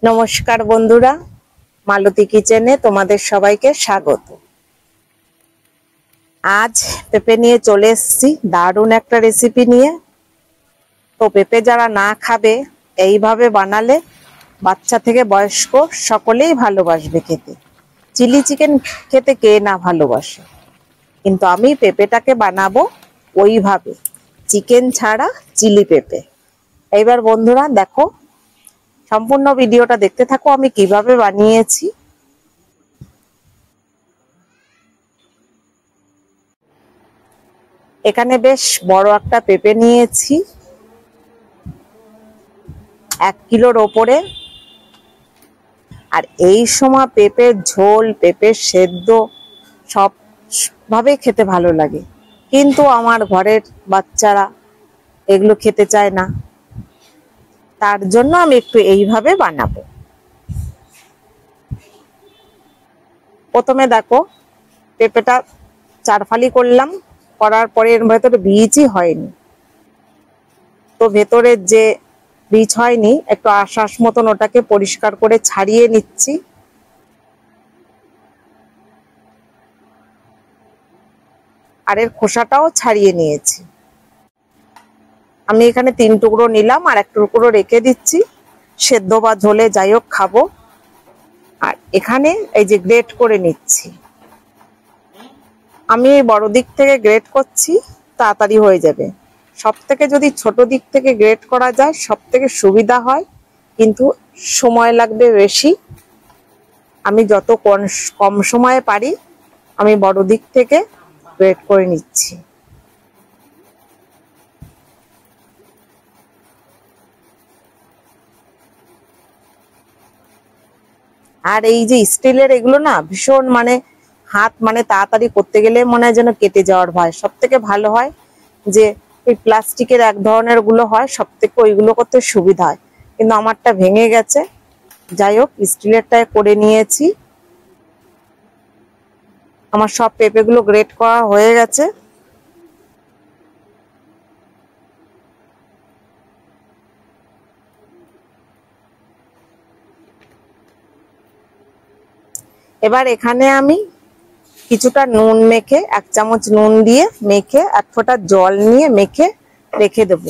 নমস্কার বন্ধুরা, মালতী কিচেনে তোমাদের সবাইকে স্বাগত। আজ পেঁপে নিয়ে চলে এসেছি দারুণ একটা রেসিপি নিয়ে। তো পেঁপে যারা না খাবে এইভাবে বানালে বাচ্চা থেকে বয়স্ক সকলেই ভালোবাসবে খেতে। চিলি চিকেন খেতে কে না ভালোবাসে, কিন্তু আমি পেঁপেটাকে বানাবো ওইভাবে, চিকেন ছাড়া চিলি পেঁপে। এইবার বন্ধুরা দেখো, সম্পূর্ণ ভিডিওটা দেখতে থাকো আমি কিভাবে বানিয়েছি। এখানে বেশ বড় একটা পেঁপে নিয়েছি, 1 কিলোর ওপরে। আর এই সময় পেঁপের ঝোল, পেঁপের সেদ্ধ সব ভাবে খেতে ভালো লাগে, কিন্তু আমার ঘরের বাচ্চারা এগুলো খেতে চায় না। তার জন্য আমি একটু এইভাবে বানাবো। প্রথমে দেখো, পেঁপেটা 4 ফালি করলাম, করার পরে এর ভেতরে বীজই হয়নি। তো ভেতরের যে বীজ হয়নি, একটু আঁশ মতন, ওটাকে পরিষ্কার করে ছাড়িয়ে নিচ্ছি। আর এর খোসাটাও ছাড়িয়ে নিয়েছি। আমি এখানে 3 টুকরো নিলাম, আর 1 টুকরো রেখে দিচ্ছি, সেদ্ধ বা ঝোলে যাই হোক খাবো। আর এখানে এই যে গ্রেট করে নিচ্ছি। আমি বড় দিক থেকে গ্রেট করছি, তাড়াতাড়ি হয়ে যাবে। সব থেকে যদি ছোট দিক থেকে গ্রেট করা যায় সব থেকে সুবিধা হয়, কিন্তু সময় লাগবে বেশি। আমি যত কম সময়ে পারি আমি বড় দিক থেকে গ্রেট করে নিচ্ছি। আর এই যে স্টিলের এগুলো না, ভীষণ হাত তাড়াতাড়ি করতে গেলে মনে হয় যেন কেটে যাওয়ার ভয়। সব থেকে ভালো হয় যে ওই প্লাস্টিকের এক ধরনের গুলো হয়, সব থেকে ওইগুলো করতে সুবিধা হয়, কিন্তু আমারটা ভেঙে গেছে। যাই হোক, স্টিলেরটায় করে নিয়েছি। আমার সব পেঁপে গুলো গ্রেট করা হয়ে গেছে। এবার এখানে আমি কিছুটা নুন মেখে, 1 চামচ নুন দিয়ে মেখে 1 ফোঁটা জল নিয়ে মেখে রেখে দেব,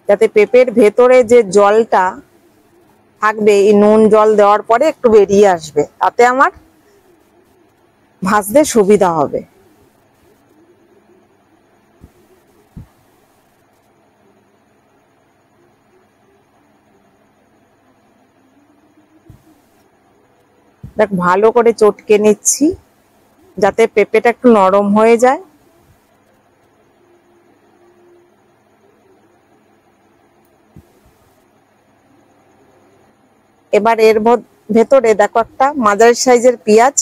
যাতে পেঁপের ভেতরে যে জলটা থাকবে এই নুন জল দেওয়ার পরে একটু বেরিয়ে আসবে, তাতে আমার ভাজতে সুবিধা হবে। দেখ, ভালো করে চটকে নিচ্ছি যাতে পেঁপেটা একটু নরম হয়ে যায়। এবার এর ভেতরে দেখো, একটা মাঝারি সাইজের পেঁয়াজ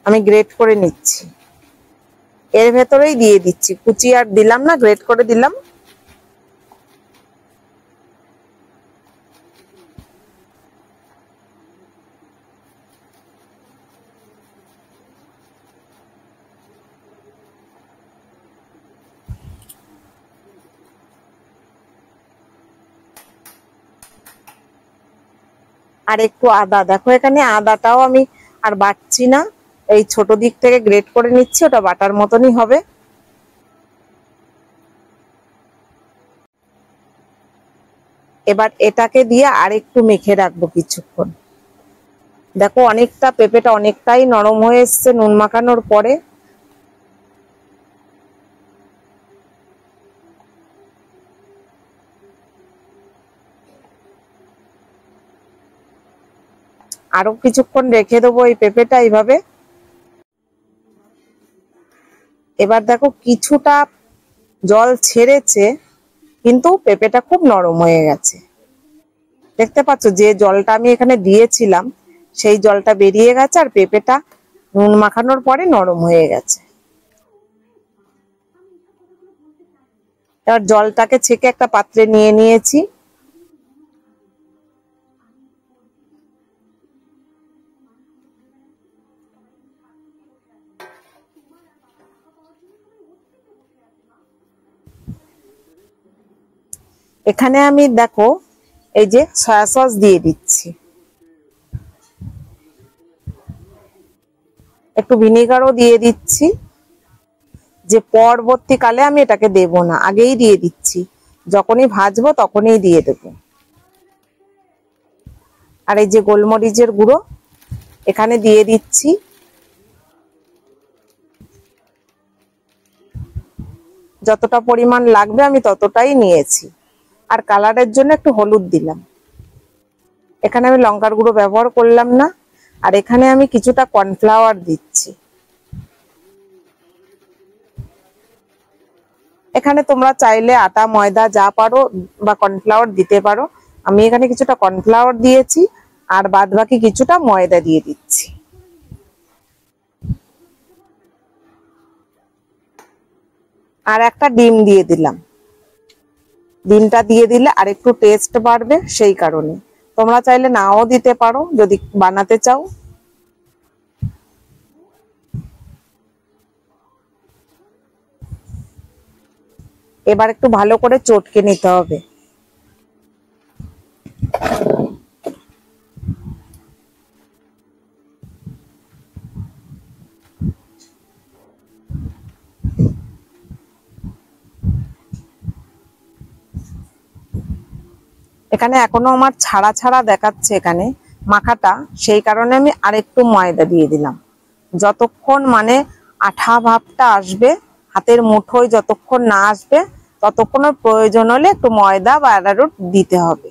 আমি গ্রেট করে নিচ্ছি, এর ভেতরেই দিয়ে দিচ্ছি, কুচি আর দিলাম না, গ্রেট করে দিলাম। আর একটু আদা, দেখো এখানে আদাটাও আমি আর বাটছি না, এই ছোট দিক থেকে গ্রেট করে নিচ্ছি, ওটা বাটার মতনই হবে। এবার এটাকে দিয়ে আর একটু মেখে রাখবো কিছুক্ষণ। দেখো, অনেকটা পেঁপেটা অনেকটাই নরম হয়ে এসছে নুন মাখানোর পরে। আরো কিছুক্ষণ রেখে দেবো এই পেঁপেটা এইভাবে। এবার দেখো, কিছুটা জল ছেড়েছে, কিন্তু পেঁপেটা খুব নরম হয়ে গেছে। দেখতে পাচ্ছ, যে জলটা আমি এখানে দিয়েছিলাম সেই জলটা বেরিয়ে গেছে, আর পেঁপেটা নুন মাখানোর পরে নরম হয়ে গেছে। এবার জলটাকে ছেঁকে একটা পাত্রে নিয়ে নিয়েছি। এখানে আমি দেখো এই যে সয়া সস দিয়ে দিচ্ছি, একটু ভিনেগারও দিয়ে দিচ্ছি, যে পরবর্তীকালে আমি এটাকে দেব না, আগেই দিয়ে দিচ্ছি, যখনই ভাজবো তখনই দিয়ে দেব। আর এই যে গোলমরিচের গুঁড়ো এখানে দিয়ে দিচ্ছি, যতটা পরিমাণ লাগবে আমি ততটাই নিয়েছি। আর কালারের জন্য একটু হলুদ দিলাম, এখানে আমি লঙ্কার গুঁড়ো ব্যবহার করলাম না। আর এখানে আমি কিছুটা কর্নফ্লাওয়ার দিচ্ছি। এখানে তোমরা চাইলে আটা ময়দা যা পারো বা কর্নফ্লাওয়ার দিতে পারো, আমি এখানে কিছুটা কর্নফ্লাওয়ার দিয়েছি আর বাদ বাকি কিছুটা ময়দা দিয়ে দিচ্ছি। আর একটা ডিম দিয়ে দিলাম, ডিমটা দিয়ে দিলে আর একটু টেস্ট বাড়বে, সেই কারণে। তোমরা চাইলে নাও দিতে পারো যদি বানাতে চাও। এবার একটু ভালো করে চটকে নিতে হবে। এখানে এখনো আমার ছাড়া ছাড়া দেখাচ্ছে এখানে মাখাটা, সেই কারণে আমি আরেকটু ময়দা দিয়ে দিলাম। যতক্ষণ মানে আঠা ভাবটা আসবে হাতের মুঠোয়, যতক্ষণ না আসবে ততক্ষণ প্রয়োজন হলে একটু ময়দা বা অ্যারারুট দিতে হবে।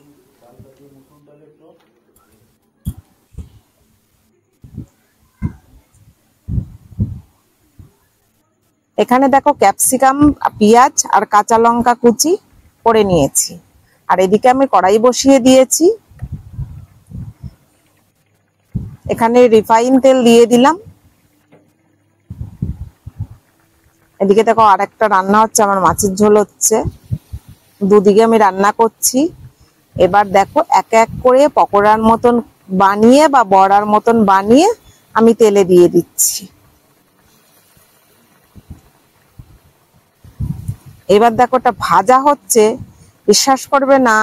এখানে দেখো ক্যাপসিকাম, পেঁয়াজ আর কাঁচা লঙ্কা কুচি করে নিয়েছি। আর এদিকে আমি কড়াই বসিয়ে দিয়েছি, এখানে রিফাইন তেল দিয়ে দিলাম। এদিকে দেখো আর একটা রান্না হচ্ছে, আমার মাছের ঝোল হচ্ছে, দুদিকে আমি রান্না করছি। এবার দেখো এক এক করে পকোড়ার মতন বানিয়ে বা বড়ার মতন বানিয়ে আমি তেলে দিয়ে দিচ্ছি। এবার দেখো এটা ভাজা হচ্ছে, বিশ্বাস করবে না,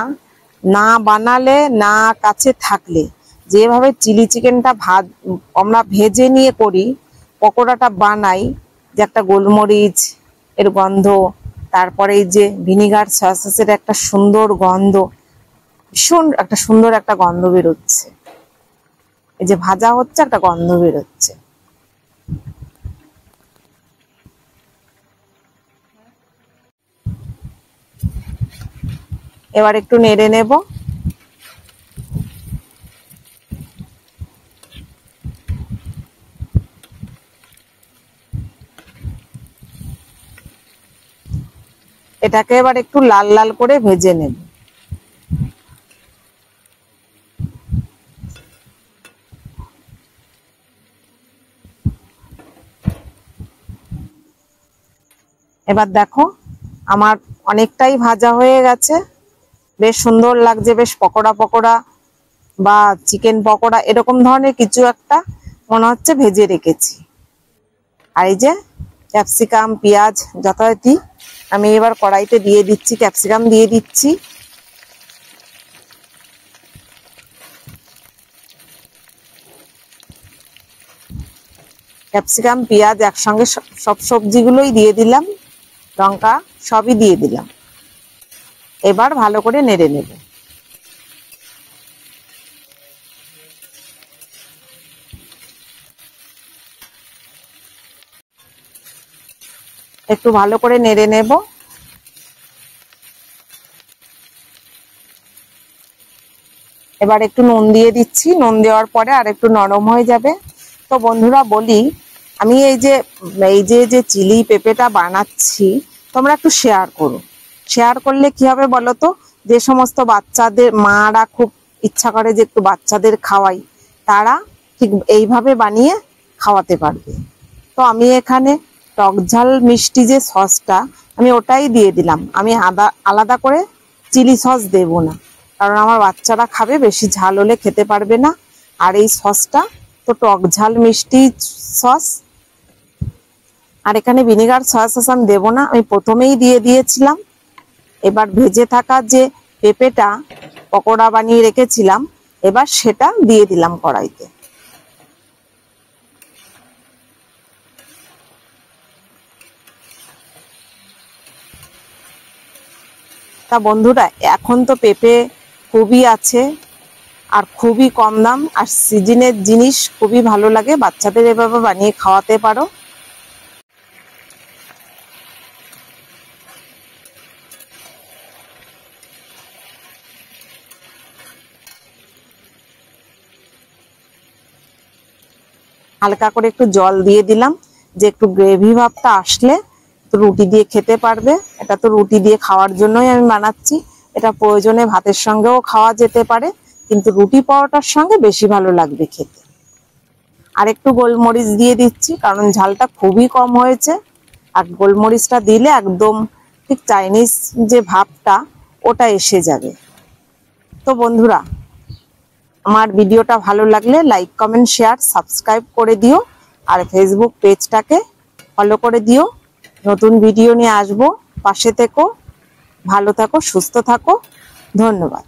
না বানালে না কাছে থাকলে যেভাবে চিলি চিকেনটা আমরা ভেজে নিয়ে করি, পকোড়াটা বানাই, যে একটা গোলমরিচ এর গন্ধ, তারপরে এই যে ভিনিগার সসের একটা সুন্দর গন্ধ, ভীষণ একটা সুন্দর একটা গন্ধ বেরোচ্ছে। এই যে ভাজা হচ্ছে একটা গন্ধ বেরোচ্ছে। এবার একটু নেড়ে নেব। এটাকে এবার একটু লাল লাল করে ভেজে নেব। এবার দেখো আমার অনেকটাই ভাজা হয়ে গেছে, বেশ সুন্দর লাগছে, বেশ পকোড়া পকোড়া বা চিকেন পকোড়া এরকম ধরনের কিছু একটা মনে হচ্ছে ভেজে রেখেছি। আর এই যে ক্যাপসিকাম পেঁয়াজ যথারীতি আমি এবার কড়াইতে দিয়ে দিচ্ছি, ক্যাপসিকাম দিয়ে দিচ্ছি। ক্যাপসিকাম পেঁয়াজ একসঙ্গে সব সবজিগুলোই দিয়ে দিলাম, লঙ্কা সবই দিয়ে দিলাম। এবার ভালো করে নেড়ে নেব। একটু ভালো করে নেড়ে নেব। এবার একটু নুন দিয়ে দিচ্ছি, নুন দেওয়ার পরে আর একটু নরম হয়ে যাবে। তো বন্ধুরা বলি, আমি এই যে চিলি পেঁপেটা বানাচ্ছি, তোমরা একটু শেয়ার করো। শেয়ার করলে কি হবে বলো তো, যে সমস্ত বাচ্চাদের মারা খুব ইচ্ছা করে যে একটু বাচ্চাদের খাওয়াই, তারা ঠিক এইভাবে বানিয়ে খাওয়াতে পারবে। তো আমি এখানে টক ঝাল মিষ্টি যে সসটা আমি ওটাই দিয়ে দিলাম, আমি আলাদা করে চিলি সস দেব না, কারণ আমার বাচ্চারা খাবে, বেশি ঝাল হলে খেতে পারবে না। আর এই সসটা তো টক ঝাল মিষ্টি সস, আর এখানে ভিনেগার সয়া সস আমি দেবো না, আমি প্রথমেই দিয়ে দিয়েছিলাম। এবার ভেজে থাকা যে পেঁপেটা পকোড়া বানিয়ে রেখেছিলাম, এবার সেটা দিয়ে দিলাম কড়াইতে। তা বন্ধুরা, এখন তো পেঁপে খুবই আছে আর খুবই কম দাম, আর সিজনের জিনিস খুবই ভালো লাগে, বাচ্চাদের এভাবে বানিয়ে খাওয়াতে পারো। হালকা করে একটু জল দিয়ে দিলাম, যে একটু গ্রেভি ভাবটা আসলে তো রুটি দিয়ে খেতে পারবে। এটা তো রুটি দিয়ে খাওয়ার জন্যই আমি বানাচ্ছি, এটা প্রয়োজনে ভাতের সঙ্গেও খাওয়া যেতে পারে, কিন্তু রুটি পরোটার সঙ্গে বেশি ভালো লাগবে খেতে। আর একটু গোলমরিচ দিয়ে দিচ্ছি, কারণ ঝালটা খুবই কম হয়েছে, আর গোলমরিচটা দিলে একদম ঠিক চাইনিজ যে ভাবটা ওটা এসে যাবে। তো বন্ধুরা, আমার ভিডিওটা ভালো লাগলে লাইক, কমেন্ট, শেয়ার, সাবস্ক্রাইব করে দিও, আর ফেসবুক পেজটাকে ফলো করে দিও। নতুন ভিডিও নিয়ে আসবো, পাশে থেকো, ভালো থাকো, সুস্থ থাকো, ধন্যবাদ।